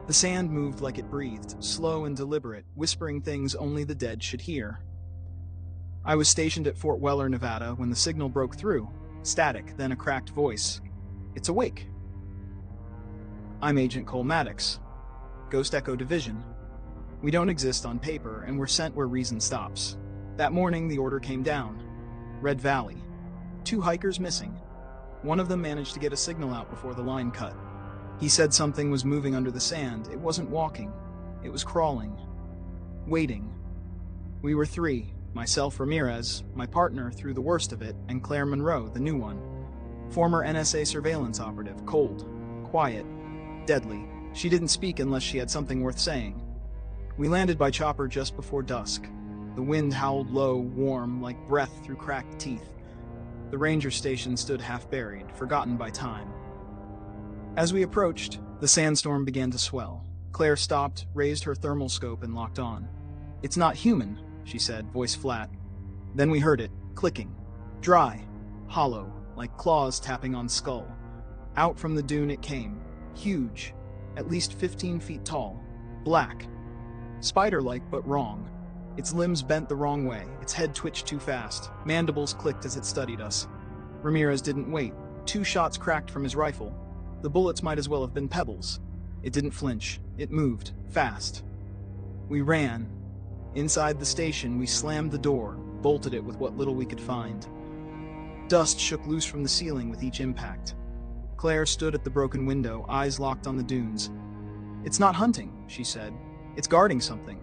The sand moved like it breathed, slow and deliberate, whispering things only the dead should hear. I was stationed at Fort Weller, Nevada, when the signal broke through. Static, then a cracked voice. "It's awake." "I'm Agent Cole Maddox, Ghost Echo Division. We don't exist on paper, and we're sent where reason stops. That morning, the order came down. Red Valley. 2 hikers missing. One of them managed to get a signal out before the line cut. He said something was moving under the sand. It wasn't walking. It was crawling. Waiting. We were 3. Myself, Ramirez, my partner through the worst of it, and Claire Monroe, the new one. Former NSA surveillance operative, cold, quiet, deadly. She didn't speak unless she had something worth saying. We landed by chopper just before dusk. The wind howled low, warm, like breath through cracked teeth. The ranger station stood half buried, forgotten by time. As we approached, the sandstorm began to swell. Claire stopped, raised her thermal scope, and locked on. "It's not human," she said, voice flat. Then we heard it, clicking. Dry, hollow, like claws tapping on skull. Out from the dune it came, huge, at least 15 feet tall, black. Spider-like, but wrong. Its limbs bent the wrong way, its head twitched too fast. Mandibles clicked as it studied us. Ramirez didn't wait. 2 shots cracked from his rifle. The bullets might as well have been pebbles. It didn't flinch. It moved, fast. We ran. Inside the station, we slammed the door, bolted it with what little we could find. Dust shook loose from the ceiling with each impact. Claire stood at the broken window, eyes locked on the dunes. "It's not hunting," she said. "It's guarding something."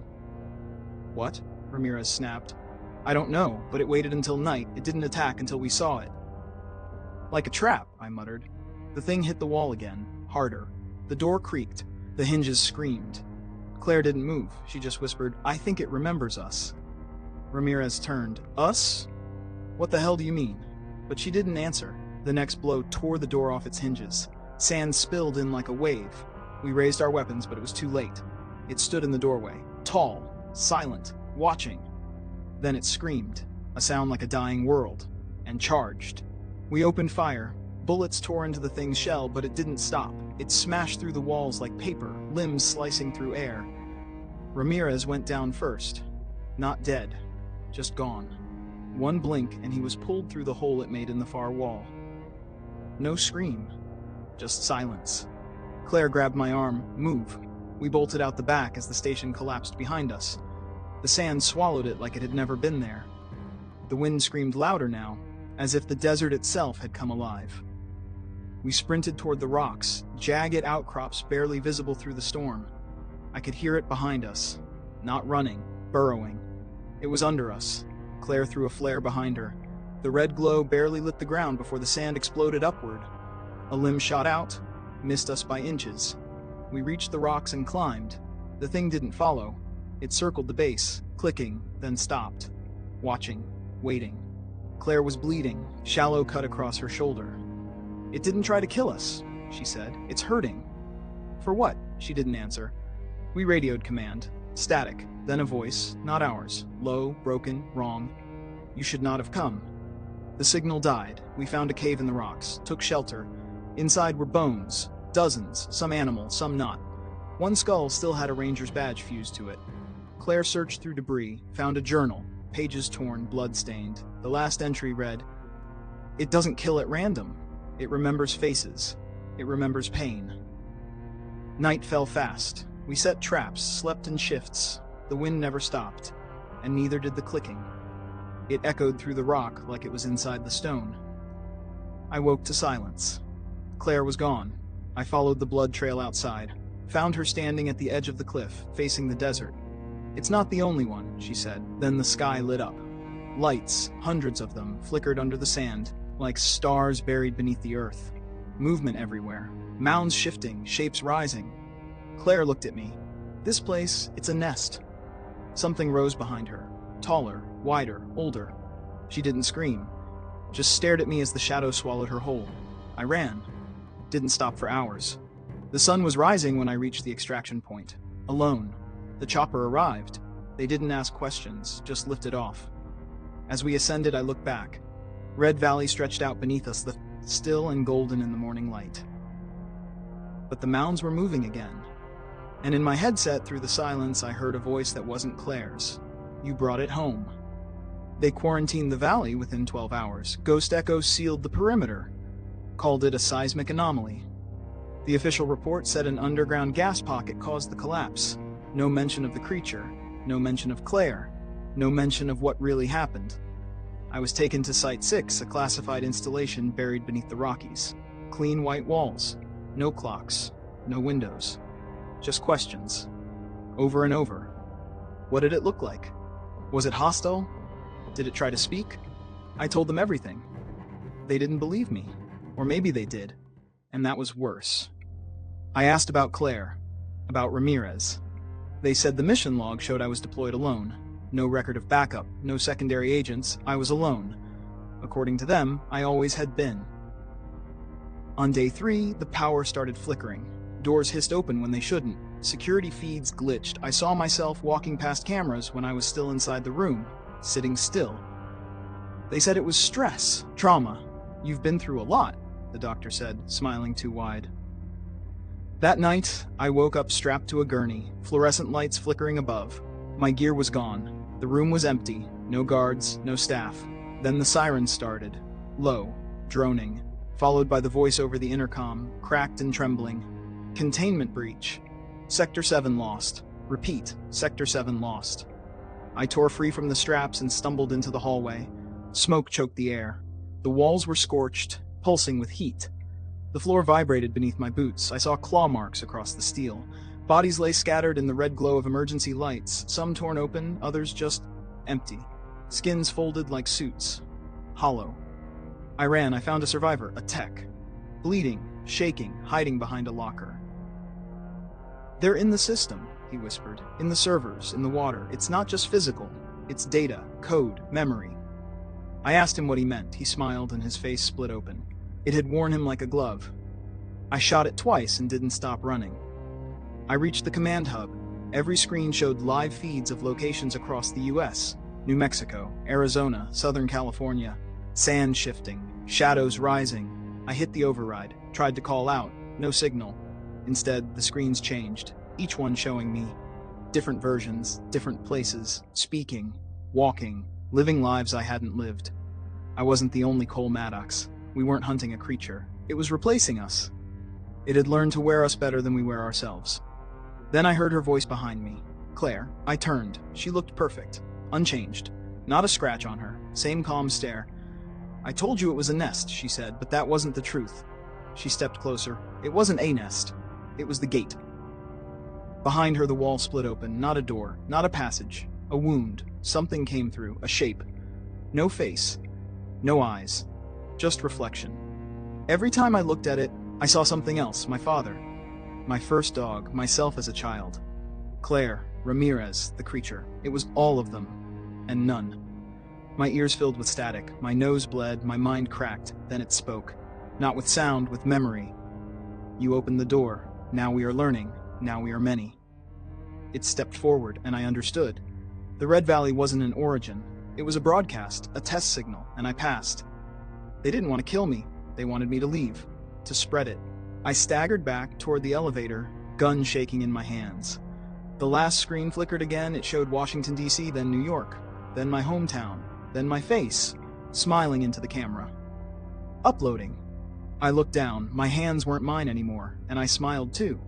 "What?" Ramirez snapped. "I don't know, but it waited until night. It didn't attack until we saw it." "Like a trap," I muttered. The thing hit the wall again, harder. The door creaked. The hinges screamed. Claire didn't move. She just whispered, "I think it remembers us." Ramirez turned. "Us? What the hell do you mean?" But she didn't answer. The next blow tore the door off its hinges. Sand spilled in like a wave. We raised our weapons, but it was too late. It stood in the doorway, tall, silent, watching. Then it screamed, a sound like a dying world, and charged. We opened fire. Bullets tore into the thing's shell, but it didn't stop. It smashed through the walls like paper, limbs slicing through air. Ramirez went down first. Not dead, just gone. One blink, and he was pulled through the hole it made in the far wall. No scream, just silence. Claire grabbed my arm. "Move." We bolted out the back as the station collapsed behind us. The sand swallowed it like it had never been there. The wind screamed louder now, as if the desert itself had come alive. We sprinted toward the rocks, jagged outcrops barely visible through the storm. I could hear it behind us, not running, burrowing. It was under us. Claire threw a flare behind her. The red glow barely lit the ground before the sand exploded upward. A limb shot out, missed us by inches. We reached the rocks and climbed. The thing didn't follow. It circled the base, clicking, then stopped. Watching, waiting. Claire was bleeding, shallow cut across her shoulder. "It didn't try to kill us," she said. "It's hurting." "For what?" She didn't answer. We radioed command. Static, then a voice, not ours. Low, broken, wrong. "You should not have come." The signal died. We found a cave in the rocks, took shelter. Inside were bones, dozens, some animal, some not. One skull still had a ranger's badge fused to it. Claire searched through debris, found a journal, pages torn, blood-stained. The last entry read, "It doesn't kill at random. It remembers faces. It remembers pain." Night fell fast. We set traps, slept in shifts. The wind never stopped, and neither did the clicking. It echoed through the rock like it was inside the stone. I woke to silence. Claire was gone. I followed the blood trail outside, found her standing at the edge of the cliff, facing the desert. "It's not the only one," she said. Then the sky lit up. Lights, hundreds of them, flickered under the sand, like stars buried beneath the earth. Movement everywhere. Mounds shifting, shapes rising. Claire looked at me. "This place, it's a nest." Something rose behind her. Taller, wider, older. She didn't scream. Just stared at me as the shadow swallowed her whole. I ran. Didn't stop for hours. The sun was rising when I reached the extraction point. Alone. The chopper arrived. They didn't ask questions, just lifted off. As we ascended, I looked back. Red Valley stretched out beneath us, still and golden in the morning light. But the mounds were moving again. And in my headset, through the silence, I heard a voice that wasn't Claire's. "You brought it home." They quarantined the valley within 12 hours. Ghost echoes sealed the perimeter, called it a seismic anomaly. The official report said an underground gas pocket caused the collapse. No mention of the creature, no mention of Claire, no mention of what really happened. I was taken to Site 6, a classified installation buried beneath the Rockies. Clean white walls, no clocks, no windows. Just questions. Over and over. What did it look like? Was it hostile? Did it try to speak? I told them everything. They didn't believe me. Or maybe they did. And that was worse. I asked about Claire, about Ramirez. They said the mission log showed I was deployed alone. No record of backup, no secondary agents, I was alone. According to them, I always had been. On day 3, the power started flickering. Doors hissed open when they shouldn't. Security feeds glitched. I saw myself walking past cameras when I was still inside the room, sitting still. They said it was stress, trauma. "You've been through a lot," the doctor said, smiling too wide. That night, I woke up strapped to a gurney, fluorescent lights flickering above. My gear was gone. The room was empty. No guards, no staff. Then the sirens started. Low, droning, followed by the voice over the intercom, cracked and trembling. "Containment breach. Sector 7 lost. Repeat, Sector 7 lost." I tore free from the straps and stumbled into the hallway. Smoke choked the air. The walls were scorched, pulsing with heat. The floor vibrated beneath my boots. I saw claw marks across the steel. Bodies lay scattered in the red glow of emergency lights, some torn open, others just empty. Skins folded like suits. Hollow. I ran. I found a survivor, a tech. Bleeding, shaking, hiding behind a locker. "They're in the system," he whispered. "In the servers, in the water. It's not just physical. It's data, code, memory." I asked him what he meant. He smiled and his face split open. It had worn him like a glove. I shot it twice and didn't stop running. I reached the command hub. Every screen showed live feeds of locations across the US. New Mexico, Arizona, Southern California. Sand shifting, shadows rising. I hit the override, tried to call out. No signal. Instead, the screens changed, each one showing me. Different versions, different places, speaking, walking, living lives I hadn't lived. I wasn't the only Cole Maddox. We weren't hunting a creature. It was replacing us. It had learned to wear us better than we wear ourselves. Then I heard her voice behind me. Claire. I turned. She looked perfect. Unchanged. Not a scratch on her. Same calm stare. "I told you it was a nest," she said, "but that wasn't the truth." She stepped closer. It wasn't a nest. It was the gate. Behind her, the wall split open. Not a door. Not a passage. A wound. Something came through. A shape. No face. No eyes. Just reflection. Every time I looked at it, I saw something else. My father. My first dog. Myself as a child. Claire. Ramirez. The creature. It was all of them. And none. My ears filled with static. My nose bled. My mind cracked. Then it spoke. Not with sound, with memory. "You opened the door. Now we are learning. Now we are many." It stepped forward, and I understood. The Red Valley wasn't an origin. It was a broadcast, a test signal, and I passed. They didn't want to kill me. They wanted me to leave. To spread it. I staggered back toward the elevator, gun shaking in my hands. The last screen flickered again. It showed Washington, D.C., then New York, then my hometown, then my face, smiling into the camera. Uploading. I looked down. My hands weren't mine anymore, and I smiled too.